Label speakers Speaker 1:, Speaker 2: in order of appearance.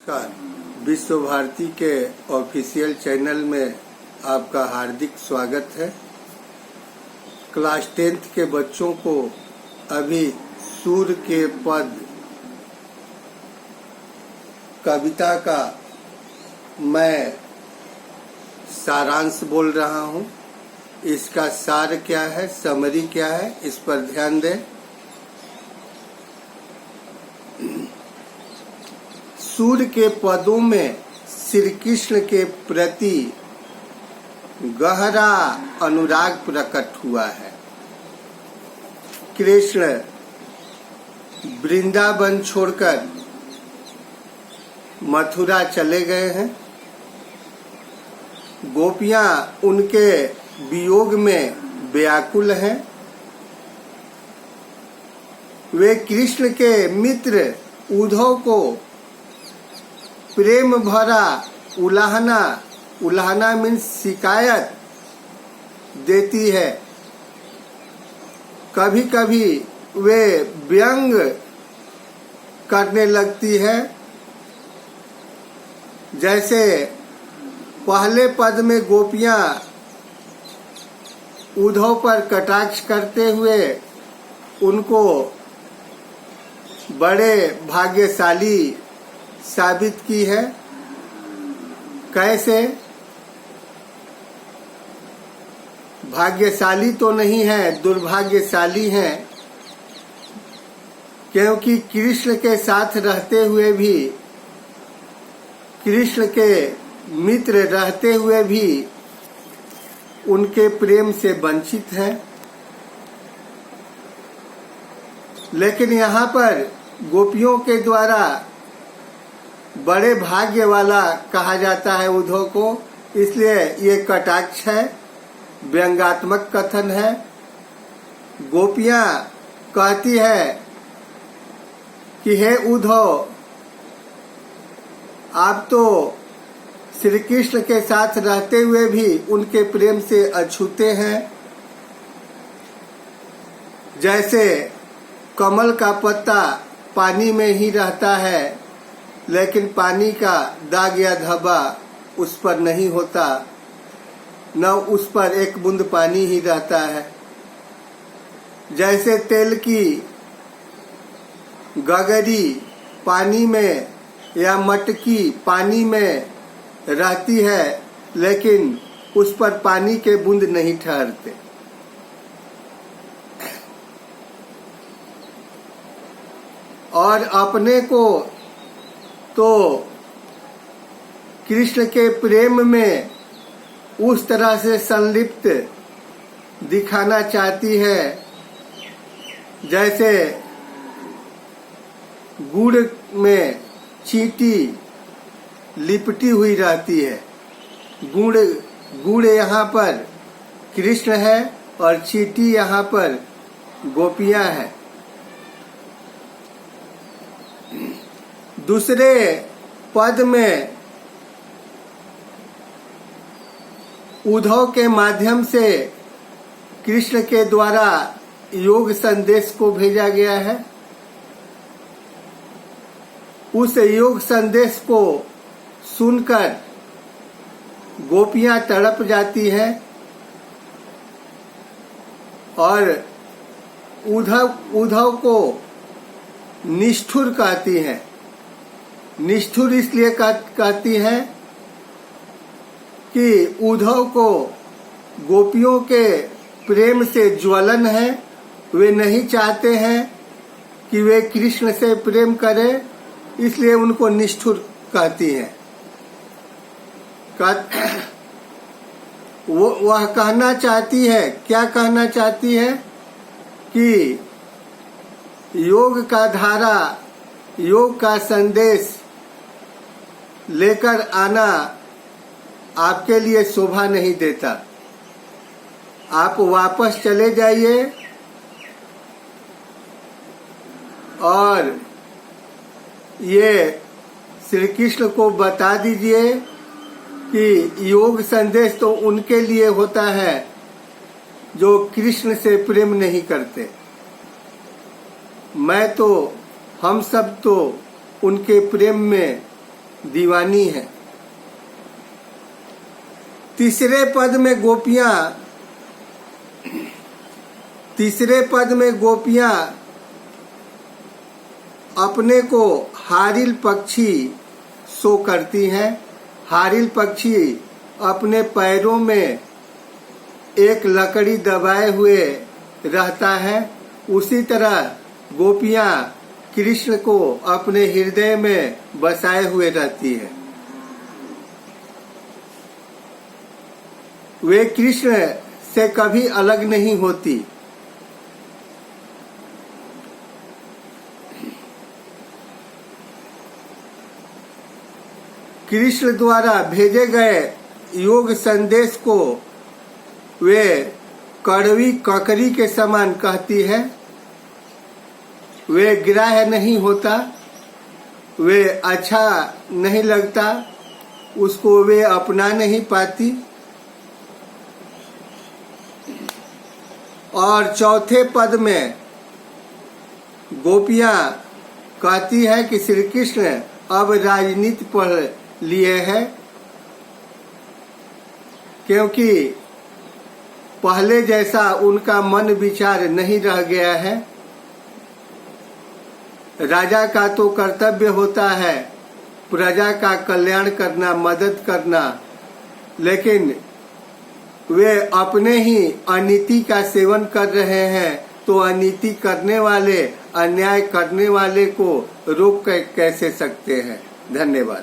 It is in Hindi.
Speaker 1: नमस्कार। विश्व भारती के ऑफिशियल चैनल में आपका हार्दिक स्वागत है। क्लास 10th के बच्चों को अभी सूर्य के पद कविता का मैं सारांश बोल रहा हूँ। इसका सार क्या है, समरी क्या है, इस पर ध्यान दें। सूर्य के पदों में श्री कृष्ण के प्रति गहरा अनुराग प्रकट हुआ है। कृष्ण वृंदावन छोड़कर मथुरा चले गए हैं। गोपियां उनके वियोग में व्याकुल हैं। वे कृष्ण के मित्र उद्धव को प्रेम भरा उलाहना मीन्स शिकायत देती है। कभी कभी वे व्यंग करने लगती है। जैसे पहले पद में गोपियां उद्धव पर कटाक्ष करते हुए उनको बड़े भाग्यशाली साबित की है। कैसे? भाग्यशाली तो नहीं है, दुर्भाग्यशाली हैं, क्योंकि कृष्ण के साथ रहते हुए भी, कृष्ण के मित्र रहते हुए भी उनके प्रेम से वंचित हैं। लेकिन यहाँ पर गोपियों के द्वारा बड़े भाग्य वाला कहा जाता है उद्धव को, इसलिए ये कटाक्ष है, व्यंग्यात्मक कथन है। गोपियां कहती है कि हे उद्धव, आप तो श्री कृष्ण के साथ रहते हुए भी उनके प्रेम से अछूते हैं। जैसे कमल का पत्ता पानी में ही रहता है, लेकिन पानी का दाग या धब्बा उस पर नहीं होता, न उस पर एक बूंद पानी ही रहता है। जैसे तेल की गगरी पानी में या मटकी पानी में रहती है, लेकिन उस पर पानी के बूंद नहीं ठहरते। और अपने को तो कृष्ण के प्रेम में उस तरह से संलिप्त दिखाना चाहती है जैसे गुड़ में चींटी लिपटी हुई रहती है। गुड़ यहाँ पर कृष्ण है और चींटी यहाँ पर गोपियां हैं। दूसरे पद में उद्धव के माध्यम से कृष्ण के द्वारा योग संदेश को भेजा गया है। उस योग संदेश को सुनकर गोपियां तड़प जाती हैं और उद्धव को निष्ठुर कहती हैं। निष्ठुर इसलिए कहती है कि उद्धव को गोपियों के प्रेम से ज्वलन है। वे नहीं चाहते हैं कि वे कृष्ण से प्रेम करें, इसलिए उनको निष्ठुर कहती हैं। वह कहना चाहती है, क्या कहना चाहती है कि योग का धारा, योग का संदेश लेकर आना आपके लिए शोभा नहीं देता। आप वापस चले जाइए और ये श्री कृष्ण को बता दीजिए कि योग संदेश तो उनके लिए होता है जो कृष्ण से प्रेम नहीं करते। मैं तो, हम सब तो उनके प्रेम में दीवानी है। तीसरे पद में गोपियां अपने को हारिल पक्षी शो करती हैं। हारिल पक्षी अपने पैरों में एक लकड़ी दबाए हुए रहता है। उसी तरह गोपियां कृष्ण को अपने हृदय में बसाए हुए रहती है। वे कृष्ण से कभी अलग नहीं होती। कृष्ण द्वारा भेजे गए योग संदेश को वे कड़वी ककड़ी के समान कहती है। वे ग्राह्य नहीं होता, वे अच्छा नहीं लगता, उसको वे अपना नहीं पाती। और चौथे पद में गोपियां कहती है कि श्री कृष्ण अब राजनीति पढ़ लिए हैं, क्योंकि पहले जैसा उनका मन विचार नहीं रह गया है। राजा का तो कर्तव्य होता है प्रजा का कल्याण करना, मदद करना, लेकिन वे अपने ही अनीति का सेवन कर रहे हैं, तो अनीति करने वाले, अन्याय करने वाले को रोक कैसे सकते हैं। धन्यवाद।